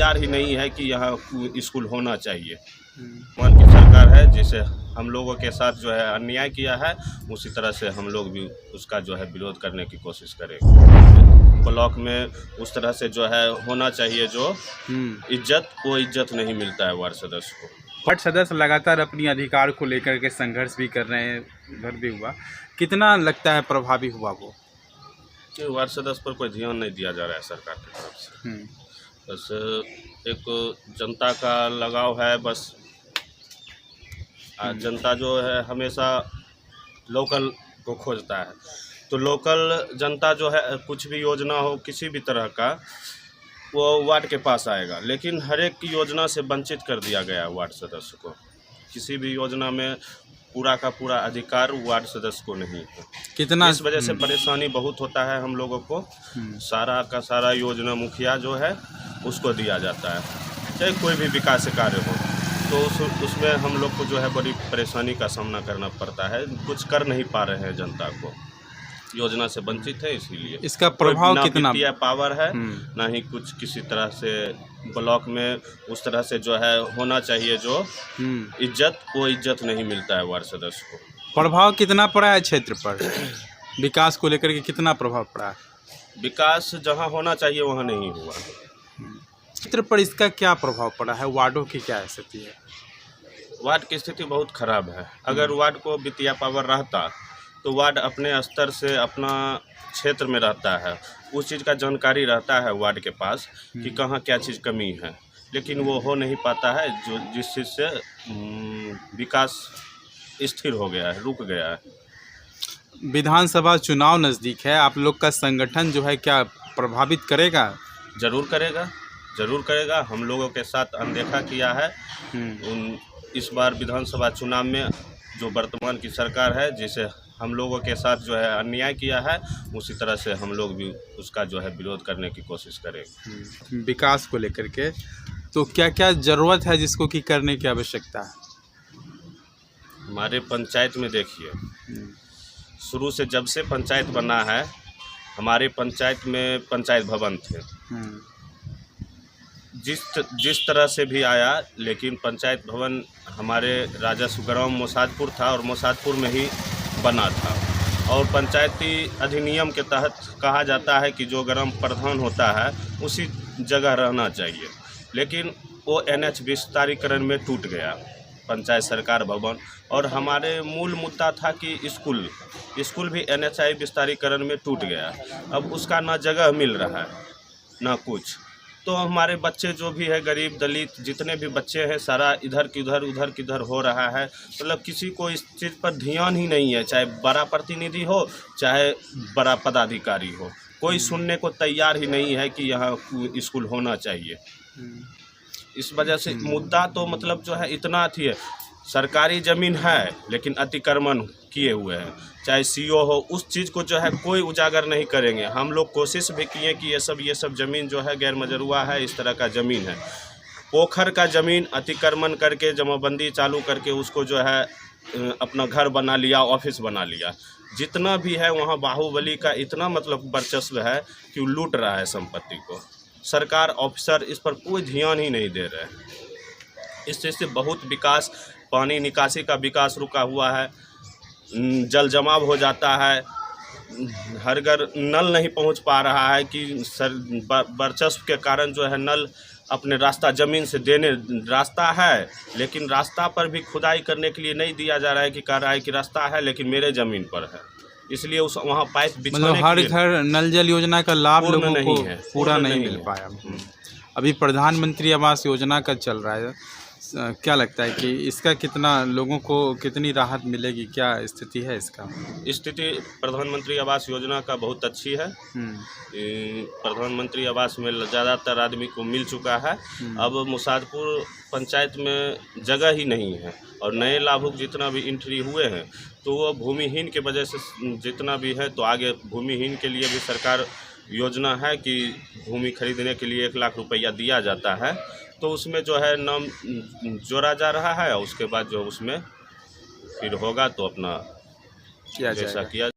तैयार ही नहीं है कि यहाँ स्कूल होना चाहिए। मन की सरकार है, जिसे हम लोगों के साथ जो है अन्याय किया है, उसी तरह से हम लोग भी उसका जो है विरोध करने की कोशिश करेंगे। ब्लॉक में उस तरह से जो है होना चाहिए जो इज्जत, वो इज्जत नहीं मिलता है वार्ड सदस्य को। वार्ड सदस्य लगातार अपनी अधिकार को लेकर के संघर्ष भी कर रहे हैं, उधर भी हुआ, कितना लगता है प्रभावी हुआ वो? कि वार्ड सदस्य पर कोई ध्यान नहीं दिया जा रहा है सरकार की तरफ से। बस एक जनता का लगाव है, बस जनता जो है हमेशा लोकल को खोजता है, तो लोकल जनता जो है कुछ भी योजना हो किसी भी तरह का, वो वार्ड के पास आएगा, लेकिन हर एक की योजना से वंचित कर दिया गया है वार्ड सदस्य को। किसी भी योजना में पूरा का पूरा अधिकार वार्ड सदस्य को नहीं है। कितना इस वजह से परेशानी बहुत होता है हम लोगों को। सारा का सारा योजना मुखिया जो है उसको दिया जाता है, चाहे कोई भी विकास कार्य हो, तो उसमें हम लोग को जो है बड़ी परेशानी का सामना करना पड़ता है। कुछ कर नहीं पा रहे हैं, जनता को योजना से वंचित है, इसीलिए इसका प्रभाव कितना पावर है, ना ही कुछ किसी तरह से ब्लॉक में उस तरह से जो है होना चाहिए जो इज्जत, वो इज्जत नहीं मिलता है वार्ड सदस्य को। प्रभाव कितना पड़ा है क्षेत्र पर? विकास को लेकर के कितना प्रभाव पड़ा है? विकास जहां होना चाहिए वहां नहीं हुआ। क्षेत्र पर इसका क्या प्रभाव पड़ा है? वार्डों की क्या स्थिति है? वार्ड की स्थिति बहुत खराब है। अगर वार्ड को वित्तीय पावर रहता तो वार्ड अपने स्तर से अपना क्षेत्र में रहता है, उस चीज़ का जानकारी रहता है वार्ड के पास कि कहाँ क्या चीज़ कमी है, लेकिन वो हो नहीं पाता है, जो जिस चीज़ से विकास स्थिर हो गया है, रुक गया है। विधानसभा चुनाव नज़दीक है, आप लोग का संगठन जो है क्या प्रभावित करेगा? जरूर करेगा, जरूर करेगा। हम लोगों के साथ अनदेखा किया है। इस बार विधानसभा चुनाव में जो वर्तमान की सरकार है, जिसे हम लोगों के साथ जो है अन्याय किया है, उसी तरह से हम लोग भी उसका जो है विरोध करने की कोशिश करेंगे। विकास को लेकर के तो क्या क्या ज़रूरत है जिसको कि करने की आवश्यकता है? हमारे पंचायत में देखिए, शुरू से जब से पंचायत बना है, हमारे पंचायत में पंचायत भवन थे, जिस तरह से भी आया, लेकिन पंचायत भवन हमारे राजस्व ग्राम मोसादपुर था और मोसादपुर में ही बना था। और पंचायती अधिनियम के तहत कहा जाता है कि जो ग्राम प्रधान होता है उसी जगह रहना चाहिए, लेकिन वो NH विस्तारीकरण में टूट गया पंचायत सरकार भवन। और हमारे मूल मुद्दा था कि स्कूल भी NHI विस्तारीकरण में टूट गया। अब उसका ना जगह मिल रहा है ना कुछ, तो हमारे बच्चे जो भी है, गरीब दलित जितने भी बच्चे हैं, सारा इधर किधर उधर किधर हो रहा है। मतलब किसी को इस चीज़ पर ध्यान ही नहीं है, चाहे बड़ा प्रतिनिधि हो चाहे बड़ा पदाधिकारी हो, कोई सुनने को तैयार ही नहीं है कि यहाँ स्कूल होना चाहिए। इस वजह से मुद्दा तो मतलब जो है इतना थी है, सरकारी ज़मीन है लेकिन अतिक्रमण किए हुए हैं, चाहे CO हो, उस चीज़ को जो है कोई उजागर नहीं करेंगे। हम लोग कोशिश भी किए कि ये सब ज़मीन जो है गैर मजरूआ है, इस तरह का ज़मीन है। पोखर का ज़मीन अतिक्रमण करके जमाबंदी चालू करके उसको जो है अपना घर बना लिया, ऑफिस बना लिया। जितना भी है वहाँ बाहुबली का इतना मतलब वर्चस्व है कि वो लूट रहा है संपत्ति को। सरकार ऑफिसर इस पर कोई ध्यान ही नहीं दे रहे हैं। इस चीज़ से बहुत विकास, पानी निकासी का विकास रुका हुआ है, जल जमाव हो जाता है, हर घर नल नहीं पहुंच पा रहा है कि वर्चस्व के कारण जो है नल अपने रास्ता ज़मीन से देने, रास्ता है लेकिन रास्ता पर भी खुदाई करने के लिए नहीं दिया जा रहा है, कि कह रहा है कि रास्ता है लेकिन मेरे ज़मीन पर है, इसलिए उस वहाँ पाइप बिछाने मतलब हर घर नल जल योजना का लाभ लोगों को पूरा नहीं मिल पाया। अभी प्रधानमंत्री आवास योजना का चल रहा है, क्या लगता है कि इसका कितना लोगों को कितनी राहत मिलेगी, क्या स्थिति है इसका? स्थिति प्रधानमंत्री आवास योजना का बहुत अच्छी है। प्रधानमंत्री आवास में ज़्यादातर आदमी को मिल चुका है। अब मोसादपुर पंचायत में जगह ही नहीं है, और नए लाभुक जितना भी एंट्री हुए हैं तो वो भूमिहीन के वजह से जितना भी है, तो आगे भूमिहीन के लिए भी सरकार योजना है कि भूमि खरीदने के लिए 1 लाख रुपया दिया जाता है, तो उसमें जो है नाम जोड़ा जा रहा है। उसके बाद जो उसमें फिर होगा तो अपना किया जैसा किया